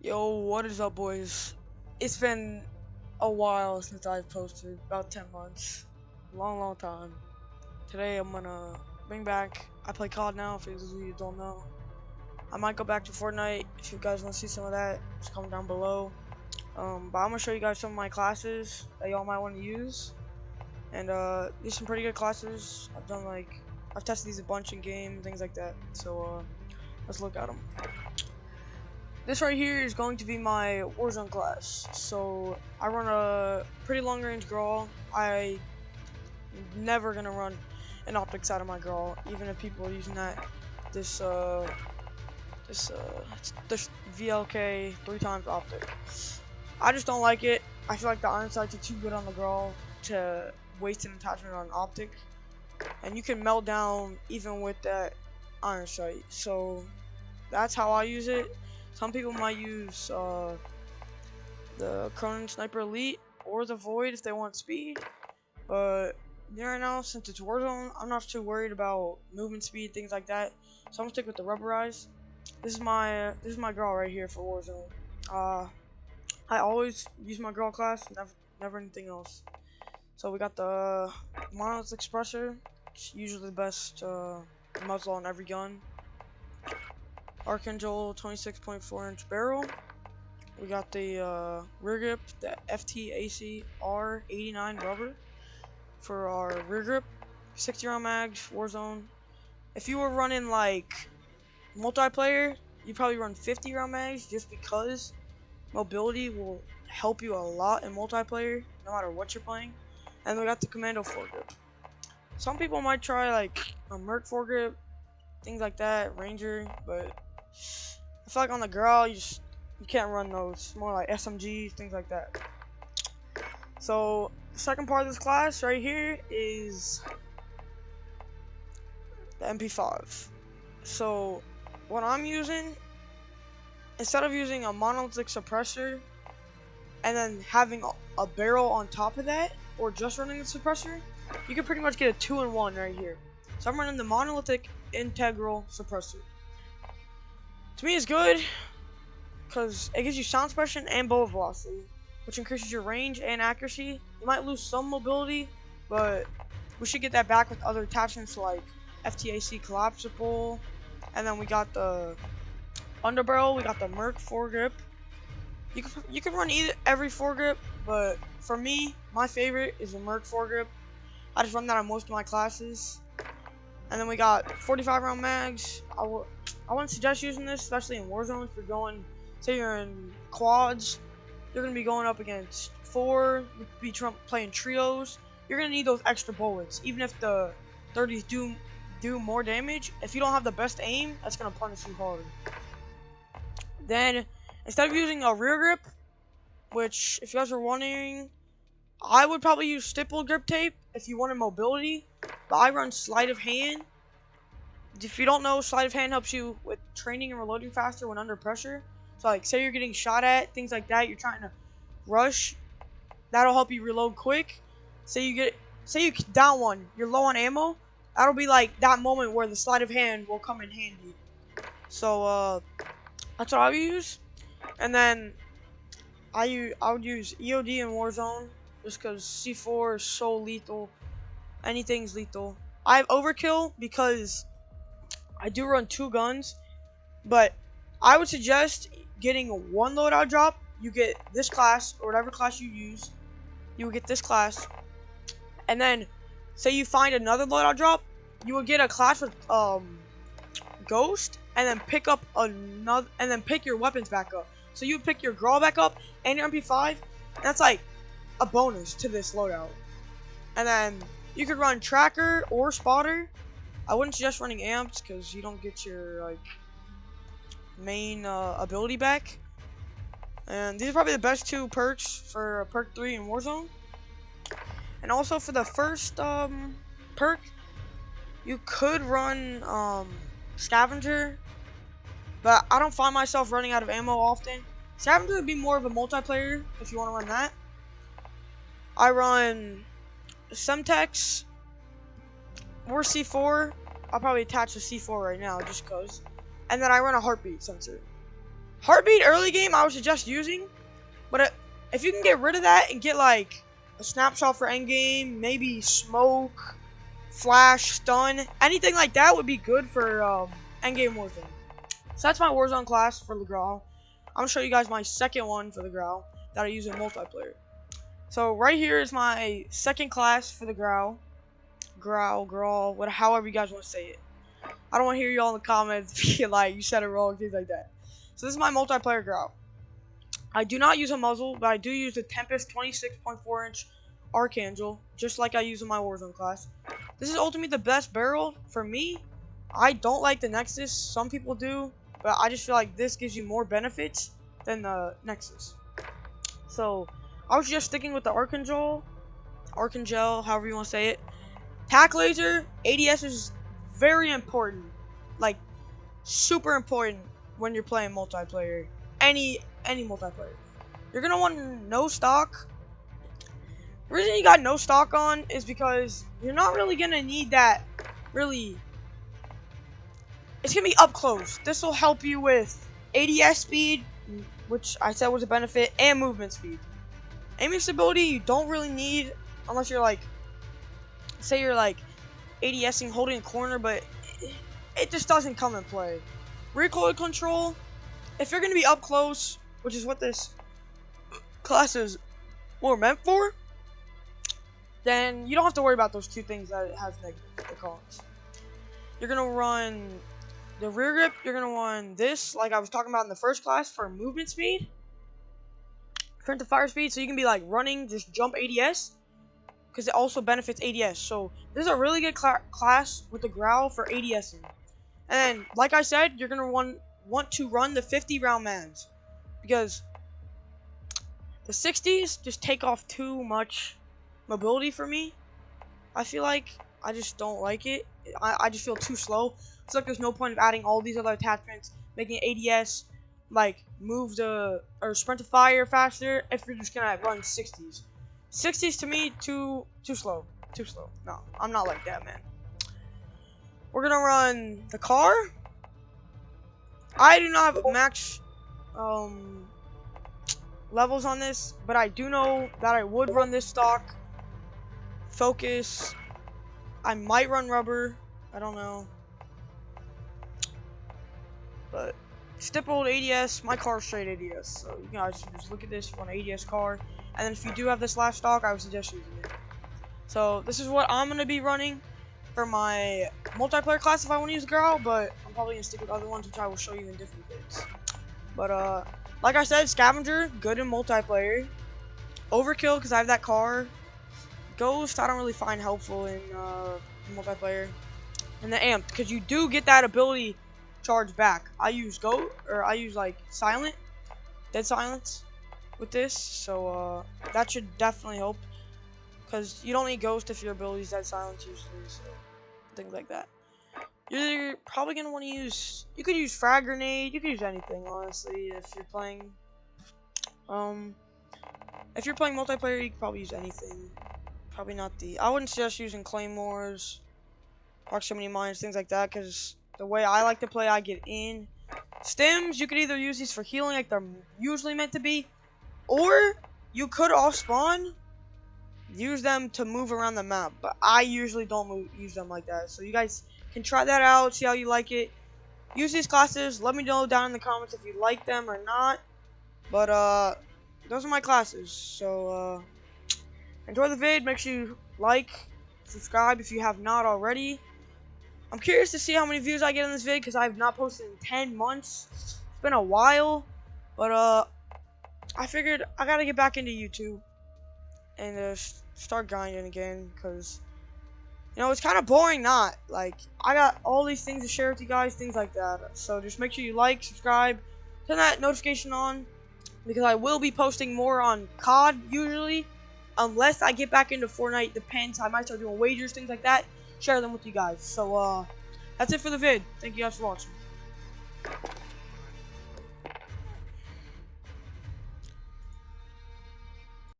Yo, what is up, boys? It's been a while since I've posted, about 10 months. Long time. Today I'm gonna bring back, I play COD now, for those of you who don't know. I might go back to Fortnite. If you guys want to see some of that, just comment down below. But I'm gonna show you guys some of my classes that y'all might want to use. And these are some pretty good classes. I've tested these a bunch in game, things like that. So let's look at them. This right here is going to be my Warzone class. So I run a pretty long range Grau. I never gonna run an optics out of my Grau, even if people are using this VLK 3x optic. I just don't like it. I feel like the iron sights are too good on the Grau to waste an attachment on optic, and you can melt down even with that iron sight. So that's how I use it. Some people might use the Cronin Sniper Elite or the Void if they want speed, but right now, since it's Warzone, I'm not too worried about movement speed, things like that. So I'm gonna stick with the rubberized. This is my girl right here for Warzone. I always use my girl class, never anything else. So we got the Monolith Expressor. It's usually the best muzzle on every gun. Archangel 26.4-inch barrel. We got the rear grip, the FTAC R89 rubber for our rear grip. 60 round mags, Warzone. If you were running like multiplayer, you probably run 50 round mags just because mobility will help you a lot in multiplayer, no matter what you're playing. And we got the Commando foregrip. Some people might try like a Merc foregrip, things like that, Ranger, but I feel like on the Grau you can't run those. It's more like SMGs, things like that. So the second part of this class right here is the MP5. So what I'm using, instead of using a monolithic suppressor and then having a barrel on top of that, or just running the suppressor, you can pretty much get a 2-in-1 right here. So I'm running the monolithic integral suppressor. To me, it's good because it gives you sound suppression and bullet velocity, which increases your range and accuracy. You might lose some mobility, but we should get that back with other attachments like FTAC collapsible, and then we got the underbarrel. We got the Merc foregrip. You can run every foregrip, but for me, my favorite is the Merc foregrip. I just run that on most of my classes. And then we got 45 round mags. I wouldn't suggest using this, especially in Warzone. If you're going, say you're in quads, you're gonna be going up against 4. You could be playing trios. You're gonna need those extra bullets, even if the 30s do more damage. If you don't have the best aim, that's gonna punish you hard. Then instead of using a rear grip, which if you guys are wondering, I would probably use stipple grip tape if you wanted mobility, but I run sleight of hand. If you don't know, sleight of hand helps you with training and reloading faster when under pressure. So like, say you're getting shot at, things like that, you're trying to rush, that'll help you reload quick. Say you down one, you're low on ammo, that'll be like that moment where the sleight of hand will come in handy. So that's what I would use. And then I would use EOD in Warzone just because C4 is so lethal. Anything's lethal. I have overkill because I do run 2 guns, but I would suggest getting 1 loadout drop. You get this class or whatever class you use. You would get this class, and then say you find another loadout drop, you would get a class with Ghost, and then pick up another, and then pick your weapons back up. So you would pick your Grau back up and your MP5. And that's like a bonus to this loadout. And then you could run tracker or spotter. I wouldn't suggest running amps because you don't get your like main ability back. And these are probably the best 2 perks for perk 3 in Warzone. And also for the first perk, you could run scavenger, but I don't find myself running out of ammo often. Scavenger would be more of a multiplayer if you want to run that. I run Semtex or C4. I'll probably attach a C4 right now just cause. And then I run a heartbeat sensor. Heartbeat early game I would suggest using, but if you can get rid of that and get like a snapshot for endgame, maybe smoke, flash, stun, anything like that would be good for endgame Warzone. So that's my Warzone class for the Grau. I'm gonna show you guys my second one for the Grau that I use in multiplayer. So right here is my second class for the Grau. Grau, however you guys want to say it. I don't want to hear y'all in the comments being like, you said it wrong, things like that. So this is my multiplayer Grau. I do not use a muzzle, but I do use the Tempest 26.4 inch Archangel, just like I use in my Warzone class. This is ultimately the best barrel for me. I don't like the Nexus. Some people do, but I just feel like this gives you more benefits than the Nexus. So I was just sticking with the Archangel, however you want to say it. Tac laser, ADS is very important, like super important when you're playing multiplayer. Any multiplayer. You're gonna want no stock. The reason you got no stock on is because you're not really gonna need that. Really, it's gonna be up close. This will help you with ADS speed, which I said was a benefit, and movement speed. Aiming stability you don't really need unless you're like, say you're like ADSing holding a corner, but it just doesn't come in play. Recoil control, if you're gonna be up close, which is what this class is more meant for, then you don't have to worry about those two things that it has negative cons. You're gonna run the rear grip, you're gonna run this, like I was talking about in the first class, for movement speed, sprint to fire speed, so you can be like running, just jump ADS, because it also benefits ADS. So this is a really good class with the Grau for ADSing. And then, like I said, you're gonna want to run the 50 round mans, because the 60s just take off too much mobility for me. I feel like I just don't like it. I just feel too slow. It's like there's no point of adding all these other attachments, making ADS like move to or sprint to fire faster if you're just gonna run 60s. 60s to me too slow. Too slow. No, I'm not like that, man. We're gonna run the car. I do not have max levels on this, but I do know that I would run this stock. Focus. I might run rubber. I don't know. But stippled ADS, my car's straight ADS. So you guys should just look at this for an ADS car. And then if you do have this last stock, I would suggest using it. So this is what I'm gonna be running for my multiplayer class if I want to use Grau, but I'm probably gonna stick with other ones which I will show you in different vids. But like I said, Scavenger, good in multiplayer. Overkill, because I have that car. Ghost, I don't really find helpful in multiplayer. And the Amp, because you do get that ability charge back. I use like Silent, Dead Silence with this, so that should definitely help. Because you don't need Ghost if your ability's Dead Silence usually, so things like that. You're probably gonna want to use. You could use Frag Grenade. You could use anything, honestly, if you're playing. If you're playing multiplayer, you could probably use anything. Probably not the. I wouldn't suggest using Claymores, Proximity Mines, things like that, because the way I like to play, I get in. Stims, you could either use these for healing, like they're usually meant to be, or you could off spawn use them to move around the map, but I usually don't use them like that. So you guys can try that out, see how you like it. Use these classes. Let me know down in the comments if you like them or not. But those are my classes. So enjoy the vid. Make sure you like, subscribe if you have not already. I'm curious to see how many views I get in this vid because I have not posted in 10 months. It's been a while, but I figured I gotta get back into YouTube and start grinding again, because you know it's kind of boring not. Like, I got all these things to share with you guys, things like that. So just make sure you like, subscribe, turn that notification on, because I will be posting more on COD usually, unless I get back into Fortnite. Depends. I might start doing wagers, things like that, share them with you guys. So that's it for the vid. Thank you guys for watching.